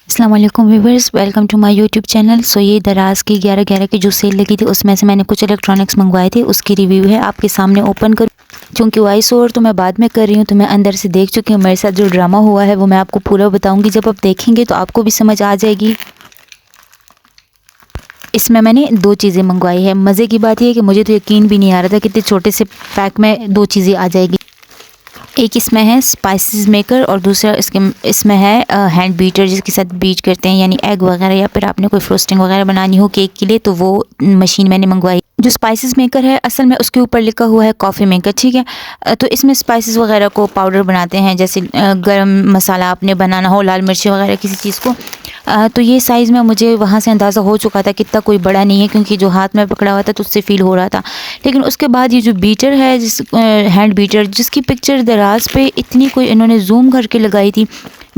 अस्सलाम वालेकुम viewers, welcome to my YouTube channel. ये दराज की 11/11 की जो सेल लगी थी उसमें से मैंने कुछ इलेक्ट्रॉनिक्स मंगवाए थे, उसकी रिव्यू है आपके सामने ओपन कर। चूँकि वॉइस ओवर तो मैं बाद में कर रही हूँ तो मैं अंदर से देख चुकी हूँ। मेरे साथ जो ड्रामा हुआ है वो मैं आपको पूरा बताऊँगी। जब आप देखेंगे तो आपको भी समझ आ जाएगी। इसमें मैंने 2 चीज़ें मंगवाई है। मज़े की बात यह है कि मुझे तो यकीन भी नहीं आ रहा था कि इतने छोटे से पैक में 2 चीज़ें आ जाएगी। एक इसमें है स्पाइसेस मेकर और दूसरा इसमें है हैंड बीटर, जिसके साथ बीट करते हैं, यानी एग वगैरह या फिर आपने कोई फ्रोस्टिंग वगैरह बनानी हो केक के लिए तो वो मशीन मैंने मंगवाई। जो स्पाइसेस मेकर है असल में उसके ऊपर लिखा हुआ है कॉफ़ी मेकर, ठीक है। तो इसमें स्पाइसेस वगैरह को पाउडर बनाते हैं, जैसे गरम मसाला आपने बनाना हो, लाल मिर्ची वगैरह किसी चीज़ को। तो ये साइज़ में मुझे वहाँ से अंदाज़ा हो चुका था कि इतना कोई बड़ा नहीं है, क्योंकि जो हाथ में पकड़ा हुआ था तो उससे फ़ील हो रहा था। लेकिन उसके बाद ये जो बीटर है, हैंड बीटर, जिसकी पिक्चर दराज पे इतनी कोई इन्होंने जूम करके लगाई थी,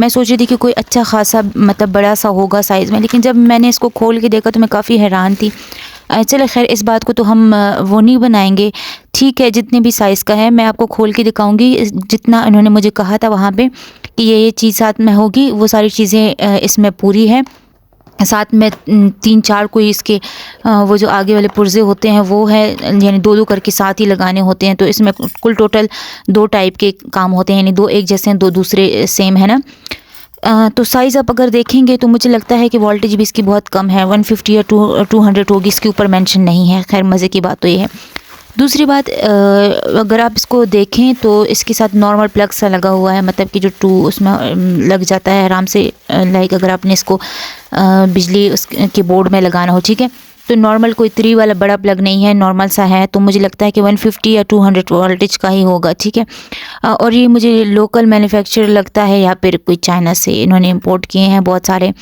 मैं सोच रही थी कि कोई अच्छा खासा मतलब बड़ा सा होगा साइज़ में, लेकिन जब मैंने इसको खोल के देखा तो मैं काफ़ी हैरान थी। चलो खैर, इस बात को तो हम वो नहीं बनाएंगे, ठीक है। जितने भी साइज़ का है मैं आपको खोल के दिखाऊंगी। जितना इन्होंने मुझे कहा था वहाँ पे कि ये चीज़ साथ में होगी, वो सारी चीज़ें इसमें पूरी है। साथ में 3-4 कोई इसके वो जो आगे वाले पुर्ज़े होते हैं वो है, यानी 2-2 करके साथ ही लगाने होते हैं। तो इसमें कुल टोटल 2 टाइप के काम होते हैं, यानी 2 एक जैसे हैं, 2 दूसरे सेम है ना। तो साइज़ आप अगर देखेंगे तो मुझे लगता है कि वोल्टेज भी इसकी बहुत कम है, 150 या 200 होगी, इसके ऊपर मेंशन नहीं है। खैर, मज़े की बात तो ये है। दूसरी बात, अगर आप इसको देखें तो इसके साथ नॉर्मल प्लग सा लगा हुआ है, मतलब कि जो 2 उसमें लग जाता है आराम से। लाइक अगर आपने इसको बिजली उसके बोर्ड में लगाना हो, ठीक है, तो नॉर्मल कोई 3 वाला बड़ा प्लग नहीं है, नॉर्मल सा है। तो मुझे लगता है कि 150 या 200 वोल्टेज का ही होगा, ठीक है। और ये मुझे लोकल मैन्युफैक्चरर लगता है, या फिर कोई चाइना से इन्होंने इंपोर्ट किए हैं बहुत सारे।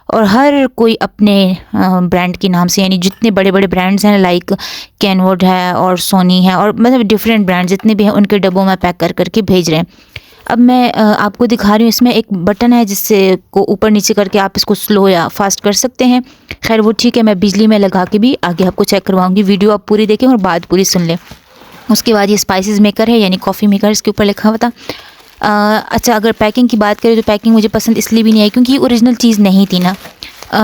और हर कोई अपने ब्रांड के नाम से, यानी जितने बड़े बड़े ब्रांड्स हैं, लाइक कैनवुड है और सोनी है, और मतलब डिफरेंट ब्रांड जितने भी हैं उनके डब्बों में पैक कर करके भेज रहे हैं। अब मैं आपको दिखा रही हूँ, इसमें एक बटन है जिससे को ऊपर नीचे करके आप इसको स्लो या फास्ट कर सकते हैं। खैर वो ठीक है, मैं बिजली में लगा के भी आगे आपको चेक करवाऊँगी। वीडियो आप पूरी देखें और बात पूरी सुन लें। उसके बाद ये स्पाइसेस मेकर है, यानी कॉफ़ी मेकर, इसके ऊपर लिखा हुआ था। अच्छा, अगर पैकिंग की बात करें तो पैकिंग मुझे पसंद इसलिए भी नहीं आई क्योंकि ये ओरिजिनल चीज़ नहीं थी ना।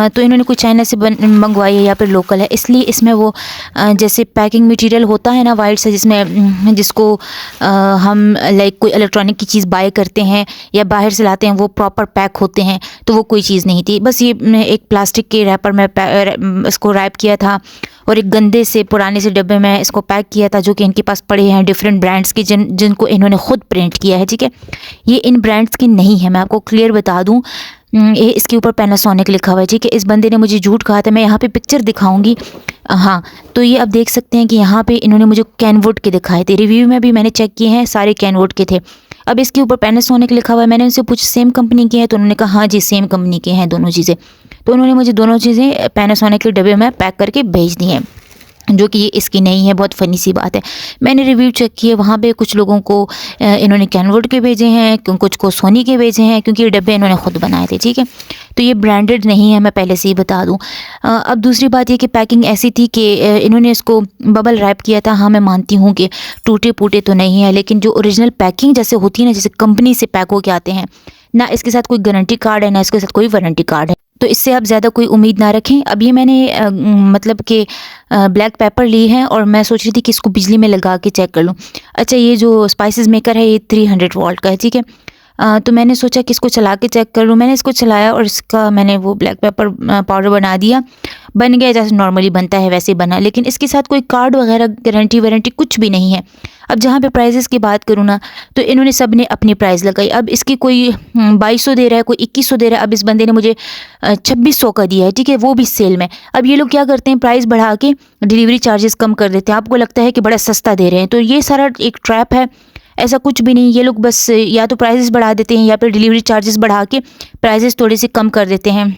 तो इन्होंने कोई चाइना से मंगवाई है या फिर लोकल है, इसलिए इसमें वो जैसे पैकिंग मटेरियल होता है ना वाइट से, जिसको हम लाइक कोई इलेक्ट्रॉनिक की चीज़ बाय करते हैं या बाहर से लाते हैं, वो प्रॉपर पैक होते हैं, तो वो कोई चीज़ नहीं थी। बस ये एक प्लास्टिक के रैपर में इसको रैप किया था और एक गंदे से पुराने से डब्बे में इसको पैक किया था, जो कि इनके पास पड़े हैं डिफरेंट ब्रांड्स के, जिनको इन्होंने ख़ुद प्रिंट किया है, ठीक है। ये इन ब्रांड्स के नहीं है, मैं आपको क्लियर बता दूं। ये इसके ऊपर पैनासोनिक लिखा हुआ है, ठीक है। इस बंदे ने मुझे झूठ कहा था, मैं यहाँ पे पिक्चर दिखाऊंगी। हाँ, तो ये आप देख सकते हैं कि यहाँ पे इन्होंने मुझे कैनवुड के दिखाए थे। रिव्यू में भी मैंने चेक किए हैं, सारे कैनवुड के थे। अब इसके ऊपर पैनासोनिक लिखा हुआ है। मैंने उनसे पूछा सेम कंपनी के हैं, तो उन्होंने कहा हाँ जी सेम कंपनी के हैं दोनों चीज़ें। तो उन्होंने मुझे दोनों चीज़ें पैनासोनिक के डब्बे में पैक करके भेज दी हैं, जो कि ये इसकी नहीं है। बहुत फ़नी सी बात है। मैंने रिव्यू चेक किए, वहाँ पे कुछ लोगों को इन्होंने कैनवुड के भेजे हैं, कुछ को सोनी के भेजे हैं, क्योंकि ये डब्बे इन्होंने ख़ुद बनाए थे, ठीक है। तो ये ब्रांडेड नहीं है, मैं पहले से ही बता दूँ। अब दूसरी बात ये कि पैकिंग ऐसी थी कि इन्होंने इसको बबल रैप किया था। हाँ, मैं मानती हूँ कि टूटे फूटे तो नहीं है, लेकिन जो ओरिजिनल पैकिंग जैसे होती है ना, जैसे कंपनी से पैक होके आते हैं ना, इसके साथ कोई गारंटी कार्ड है ना इसके साथ कोई वारंटी कार्ड है, तो इससे आप ज़्यादा कोई उम्मीद ना रखें। अब ये मैंने मतलब कि ब्लैक पेपर ली है और मैं सोच रही थी कि इसको बिजली में लगा के चेक कर लूँ। अच्छा, ये जो स्पाइसेस मेकर है ये 300 वोल्ट का है, ठीक है। तो मैंने सोचा कि इसको चला के चेक कर लूँ। मैंने इसको चलाया और इसका मैंने वो ब्लैक पेपर पाउडर बना दिया। बन गया जैसे नॉर्मली बनता है वैसे बना, लेकिन इसके साथ कोई कार्ड वगैरह गारंटी वारंटी कुछ भी नहीं है। अब जहाँ पे प्राइसेस की बात करूँ ना, तो इन्होंने सब ने अपनी प्राइस लगाई। अब इसकी कोई 2200 दे रहा है, कोई 2100 दे रहा है। अब इस बंदे ने मुझे 2600 का दिया है, ठीक है, वो भी सेल में। अब ये लोग क्या करते हैं, प्राइस बढ़ा के डिलीवरी चार्जेस कम कर देते हैं। आपको लगता है कि बड़ा सस्ता दे रहे हैं, तो ये सारा एक ट्रैप है। ऐसा कुछ भी नहीं, ये लोग बस या तो प्राइसेस बढ़ा देते हैं या फिर डिलीवरी चार्जेस बढ़ा के प्राइसेस थोड़े से कम कर देते हैं,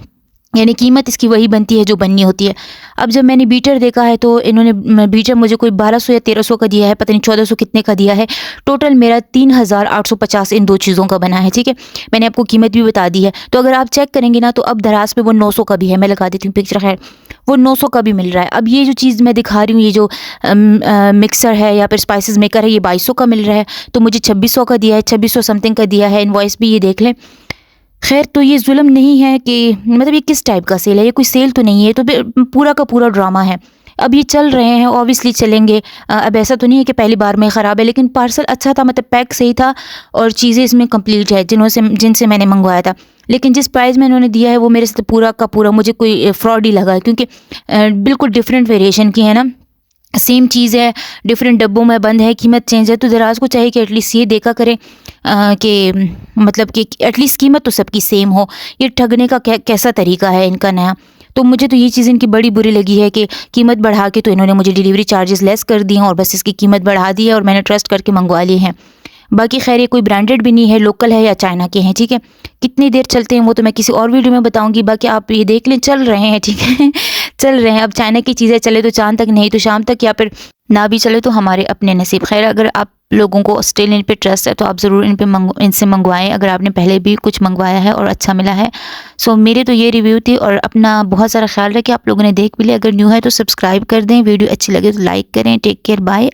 यानी कीमत इसकी वही बनती है जो बननी होती है। अब जब मैंने बीटर देखा है तो इन्होंने बीटर मुझे कोई 1200 या 1300 का दिया है, पता नहीं 1400 कितने का दिया है। टोटल मेरा 3850 इन 2 चीज़ों का बना है, ठीक है। मैंने आपको कीमत भी बता दी है, तो अगर आप चेक करेंगे ना तो अब दराज पे वो 900 का भी है। मैं लगा देती हूँ पिक्चर, खैर वो 900 का भी मिल रहा है। अब ये जो चीज़ मैं दिखा रही हूँ, ये जो मिक्सर है या फिर स्पाइसेस मेकर है, ये 2200 का मिल रहा है, तो मुझे 2600 का दिया है, 2600 समथिंग का दिया है। इनवॉइस भी ये देख लें। खैर, तो ये जुल्म नहीं है कि मतलब ये किस टाइप का सेल है? ये कोई सेल तो नहीं है, तो पूरा का पूरा ड्रामा है। अब ये चल रहे हैं, ऑब्वियसली चलेंगे। अब ऐसा तो नहीं है कि पहली बार में ख़राब है, लेकिन पार्सल अच्छा था, मतलब पैक सही था और चीज़ें इसमें कंप्लीट है जिनसे मैंने मंगवाया था। लेकिन जिस प्राइस में इन्होंने दिया है वो मेरे साथ पूरा का पूरा मुझे कोई फ्रॉड ही लगा है, क्योंकि बिल्कुल डिफरेंट वेरिएशन की है ना, सेम चीज़ है, डिफरेंट डब्बों में बंद है, कीमत चेंज है। तो दराज को चाहिए कि एटलीस्ट ये देखा करें कि मतलब कि एटलीस्ट कीमत तो सबकी सेम हो। ये ठगने का कैसा तरीका है इनका नया। तो मुझे तो ये चीज़ इनकी बड़ी बुरी लगी है कि कीमत बढ़ा के तो इन्होंने मुझे डिलीवरी चार्जेस लेस कर दिए हैं और बस इसकी कीमत बढ़ा दी है और मैंने ट्रस्ट करके मंगवा लिए हैं। बाकी खैर, ये कोई ब्रांडेड भी नहीं है, लोकल है या चाइना के हैं, ठीक है। कितनी देर चलते हैं वो तो मैं किसी और वीडियो में बताऊंगी। बाकी आप ये देख लें, चल रहे हैं, ठीक है। चल रहे हैं। अब चाइना की चीज़ें चले तो चांद तक, नहीं तो शाम तक, या फिर ना भी चले तो हमारे अपने नसीब। खैर, अगर आप लोगों को स्टिल इन पे ट्रस्ट है तो आप ज़रूर इनसे मंगवाएं, अगर आपने पहले भी कुछ मंगवाया है और अच्छा मिला है। सो मेरे तो ये रिव्यू थी, और अपना बहुत सारा ख्याल रखें। आप लोगों ने देख भी लिया, अगर न्यू है तो सब्सक्राइब कर दें, वीडियो अच्छी लगे तो लाइक करें। Take care, bye.